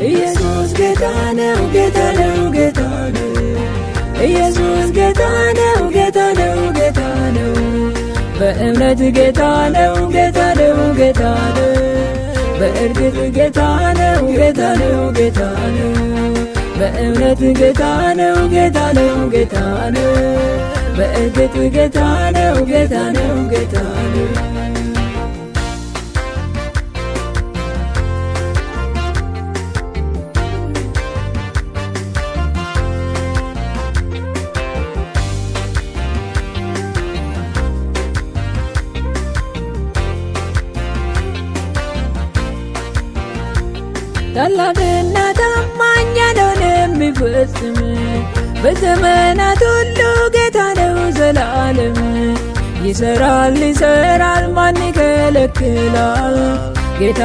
ኢየሱስ ጌታ ነው ጌታ ነው ጌታ ነው ኢየሱስ ጌታ ነው ጌታ ነው ጌታ ነው በእውነት ጌታ ነው ጌታ ነው ጌታ ነው በእርግጥ ጌታ ነው ጌታ ነው ጌታ ነው በእውነት ጌታ ነው ጌታ ነው ጌታ ነው በእርግጥ ጌታ ነው ጌታ ነው ጌታ ነው ታላቅና ታማኝ ነው የሚፈጽም በዘመናት ሁሉ ጌታ ነው ዘላለም ይሰራል ይሰራል ማን ይከለክላል ጌታ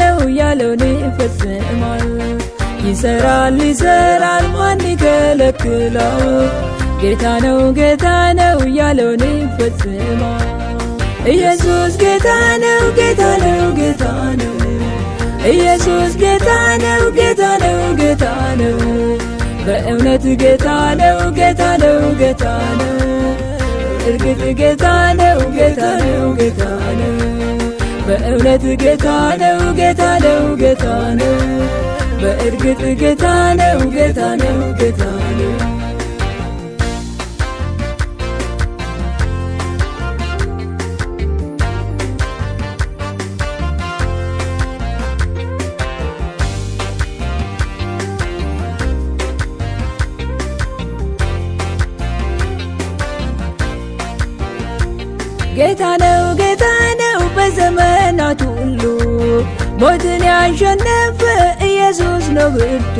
ነው ያለውን ይፈጽማል ይሰራል ይሰራል ማን ይከለክላል ጌታ ነው ያለውን ይፈጽማል ኢየሱስ ጌታ ነው ጌታ ነው ጌታ ነው ኢየሱስ ጌታ ነው ጌታ ነው ጌታ ነው በእውነት ጌታ ነው ጌታ ነው ጌታ ነው እርግጥ ጌታ ነው ጌታ ነው ጌታ ነው በእውነት ጌታ ነው ጌታ ነው ጌታ ነው በእርግጥ ጌታ ነው ጌታ ነው ጌታ ነው ጌታ ነው በዘመናት ሁሉ ሞትን ያሸነፈ ኢየሱስ ነው ብርቱ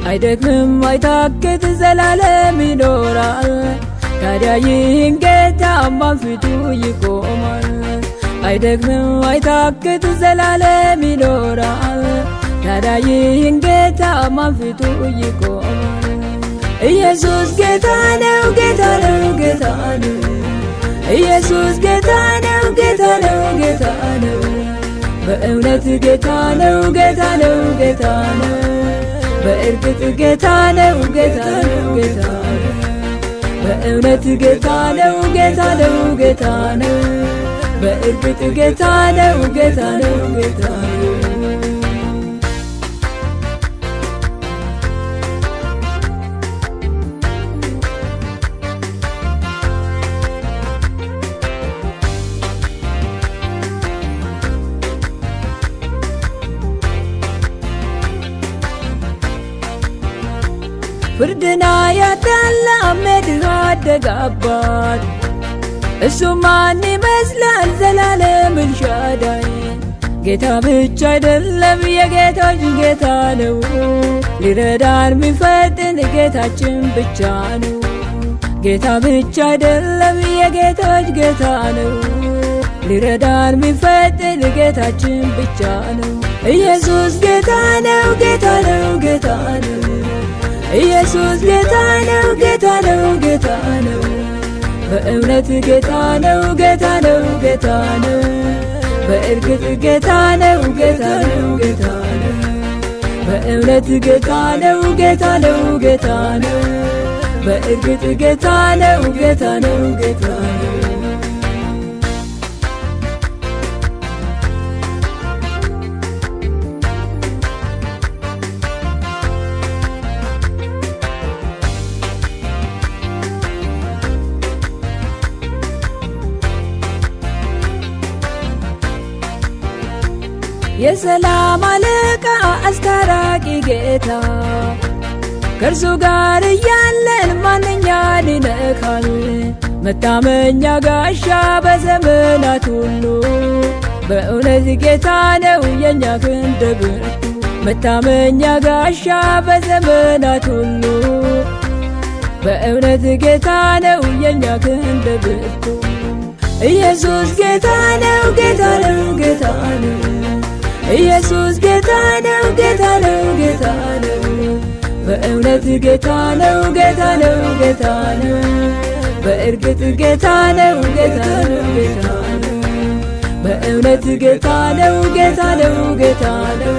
አይደክምም አይታክት ዘላለም ይኖራል ታዲያ ይህን ጌታ ማን ፊቱ ይቆማል አይደክምም አይታክት ዘላለም ይኖራል ታዲያ ይህን ጌታ ማን ፊቱ ይቆማል ኢየሱስ ጌታ ነው ጌታ ነው ጌታ ነው ኢየሱስ ጌታ ነው ጌታ ነው ጌታ ነው በእውነት ጌታ ነው ጌታ ነው ጌታ ነው በእርግጥ ጌታ ነው ጌታ ነው ጌታ ነው በእውነት ጌታ ነው ጌታ ነው ጌታ ነው በእርግጥ ጌታ ነው ጌታ ነው ጌታ ነው ፍርድና ያዳላ ምድር አደጋባት እሱ ማን ይመስላል ዘላለም ኤልሻዳይ ጌታ ብቻ አይደለም የጌቶች ጌታ ነው ሊረዳን ሚፈጥን ጌታችን ብቻ ነው ጌታ ብቻ አይደለም የጌቶች ጌታ ነው ሊረዳን ሚፈጥን ጌታችን ብቻ ነው ኢየሱስ ጌታ ነው ጌታ ነው ጌታ ነው ኢየሱስ ጌታ ነው ጌታ ነው ጌታ ነው በእውነት ጌታ ነው ጌታ ነው ጌታ ነው በእርግጥ ጌታ ነው ጌታ ነው ጌታ ነው በእውነት ጌታ ነው ጌታ ነው ጌታ ነው በእርግጥ ጌታ ነው ጌታ ነው ጌታ ነው የሰላም አለቃ አስታራቂ ጌታ ከእርሱ ጋር እያለን ማንኛን ይነካል መታመኛ ጋሻ በዘመናት ሁሉ በእውነት ጌታ ነው የኛ ክንድ ብርቱ መታመኛ ጋሻ በዘመናት ሁሉ በእውነት ጌታ ነው የኛ ክንድ ብርቱ ኢየሱስ ጌታ ነው ጌታ ነው ጌታ ነው ኢየሱስ ጌታ ነው ጌታ ነው ጌታ ነው በእውነት ጌታ ነው ጌታ ነው ጌታ ነው በእርግጥ ጌታ ነው ጌታ ነው ጌታ ነው በእውነት ጌታ ነው ጌታ ነው ጌታ ነው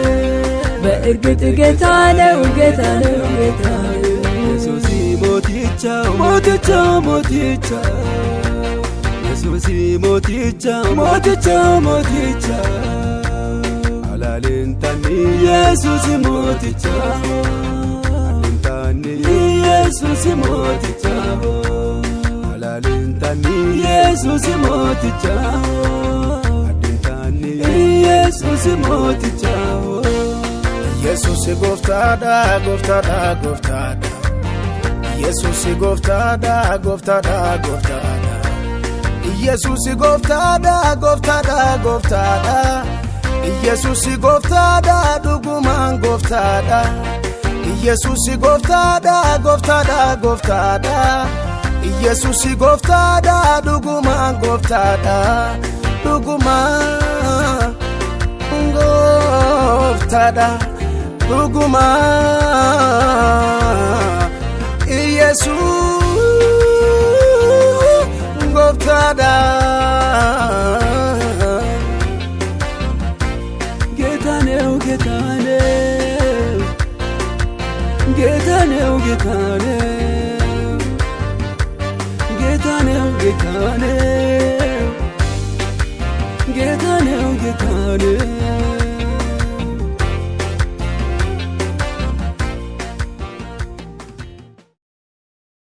በእርግጥ ጌታ ነው ጌታ ነው ጌታ ነው ኢየሱስ ሞቲቻ ሞቲቻ ሞቲቻ ኢየሱስ ሞቲቻ ሞቲቻ ሞቲቻ አላሌንታኒ ኢየሱስ ሞቲቻ አላሌንታኒ ኢየሱስ ሞቲቻ አላሌንታኒ ኢየሱስ ሞቲቻ አላሌንታኒ ኢየሱስ ሞቲቻ ኢየሱስ ጎፍታዳ ጎፍታዳ ጎፍታዳ ኢየሱስ ጎፍታዳ ጎፍታዳ ጎፍታዳ ኢየሱስ ጎፍታዳ ጎፍታዳ ጎፍታዳ ኢየሱስ ጎፍታዳ ዱጉማን ጎፍታዳ ኢየሱስ ጎፍታዳ ጎፍታዳ ጎፍታዳ ኢየሱስ ጎፍታዳ ዱጉማን ጎፍታዳ ዱጉማን ጎፍታዳ ዱጉማን ኢየሱስ ጎፍታዳ ጌታ ነው ጌታ ነው ጌታ ነው ጌታ ነው ጌታ ነው ጌታ ነው ጌታ ነው ጌታ ነው